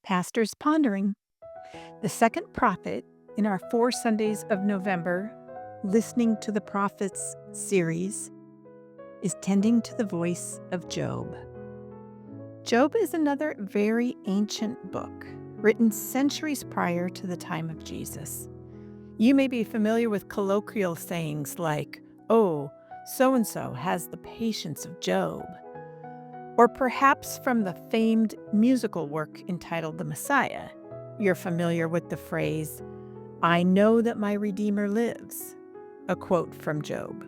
Pastor's Pondering, the second prophet in our 4 Sundays of November, Listening to the Prophets series, is tending to the voice of Job. Job is another very ancient book, written centuries prior to the time of Jesus. You may be familiar with colloquial sayings like, "Oh, so-and-so has the patience of Job," or perhaps from the famed musical work entitled The Messiah, you're familiar with the phrase, "I know that my Redeemer lives," a quote from Job.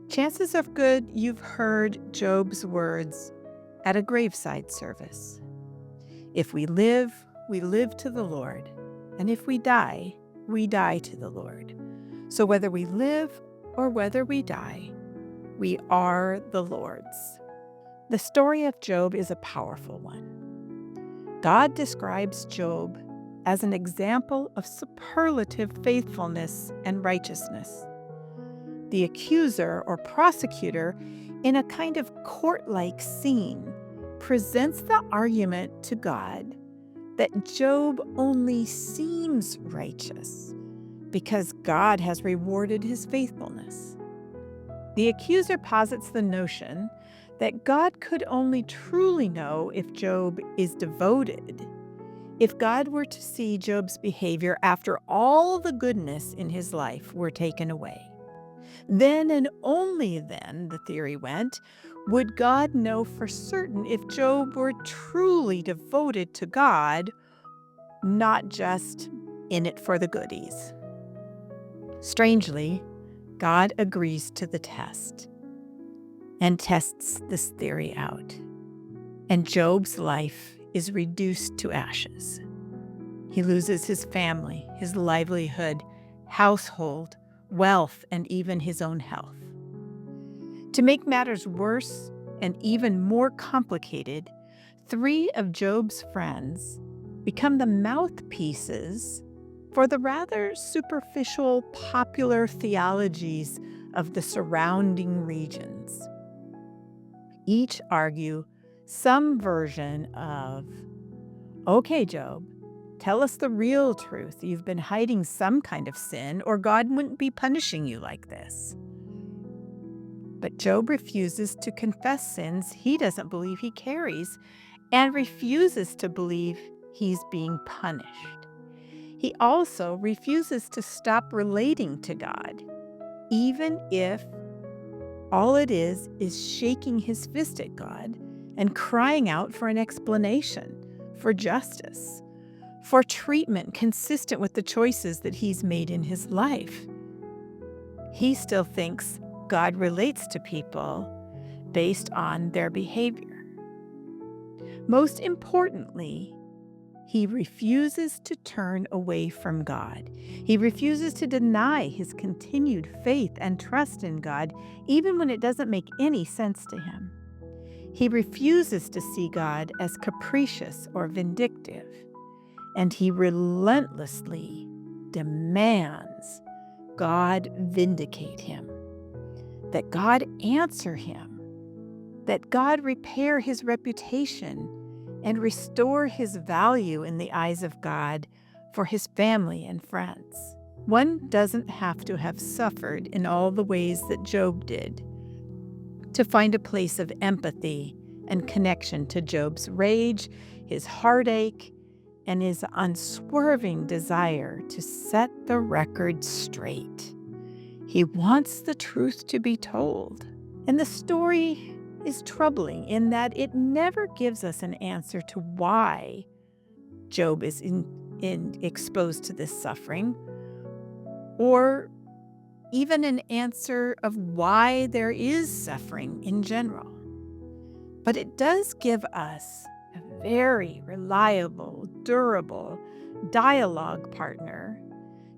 Chances are good you've heard Job's words at a graveside service. If we live to the Lord, and if we die to the Lord. So whether we live or whether we die, we are the Lord's. The story of Job is a powerful one. God describes Job as an example of superlative faithfulness and righteousness. The accuser or prosecutor, in a kind of court-like scene, presents the argument to God that Job only seems righteous because God has rewarded his faithfulness. The accuser posits the notion that God could only truly know if Job is devoted if God were to see Job's behavior after all the goodness in his life were taken away. Then and only then, the theory went, would God know for certain if Job were truly devoted to God, not just in it for the goodies. Strangely, God agrees to the test and tests this theory out. And Job's life is reduced to ashes. He loses his family, his livelihood, household, wealth, and even his own health. To make matters worse and even more complicated, 3 of Job's friends become the mouthpieces for the rather superficial popular theologies of the surrounding regions. Each argue some version of, "Okay, Job, tell us the real truth. You've been hiding some kind of sin, or God wouldn't be punishing you like this." But Job refuses to confess sins he doesn't believe he carries and refuses to believe he's being punished. He also refuses to stop relating to God, even if all it is shaking his fist at God and crying out for an explanation, for justice, for treatment consistent with the choices that he's made in his life. He still thinks God relates to people based on their behavior. Most importantly, he refuses to turn away from God. He refuses to deny his continued faith and trust in God, even when it doesn't make any sense to him. He refuses to see God as capricious or vindictive, and he relentlessly demands God vindicate him, that God answer him, that God repair his reputation and restore his value in the eyes of God for his family and friends. One doesn't have to have suffered in all the ways that Job did to find a place of empathy and connection to Job's rage, his heartache, and his unswerving desire to set the record straight. He wants the truth to be told. And the story is troubling in that it never gives us an answer to why Job is exposed to this suffering, or even an answer of why there is suffering in general. But it does give us a very reliable, durable dialogue partner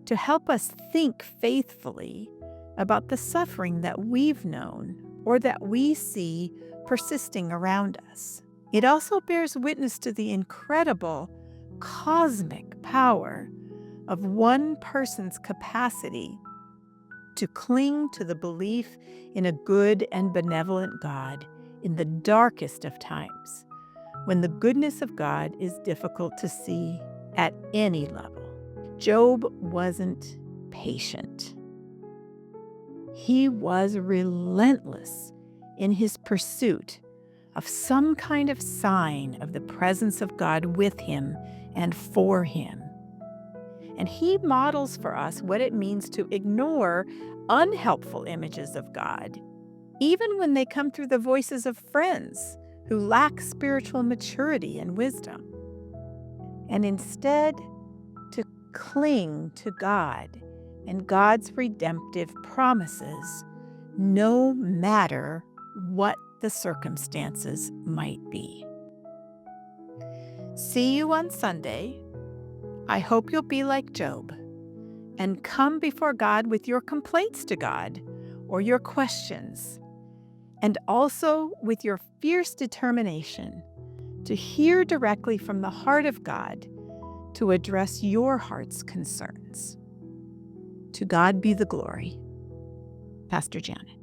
to help us think faithfully about the suffering that we've known or that we see persisting around us. It also bears witness to the incredible cosmic power of one person's capacity to cling to the belief in a good and benevolent God in the darkest of times, when the goodness of God is difficult to see at any level. Job wasn't patient. He was relentless in his pursuit of some kind of sign of the presence of God with him and for him. And he models for us what it means to ignore unhelpful images of God, even when they come through the voices of friends who lack spiritual maturity and wisdom, and instead to cling to God and God's redemptive promises, no matter what the circumstances might be. See you on Sunday. I hope you'll be like Job and come before God with your complaints to God or your questions, and also with your fierce determination to hear directly from the heart of God to address your heart's concerns. To God be the glory. Pastor Janet.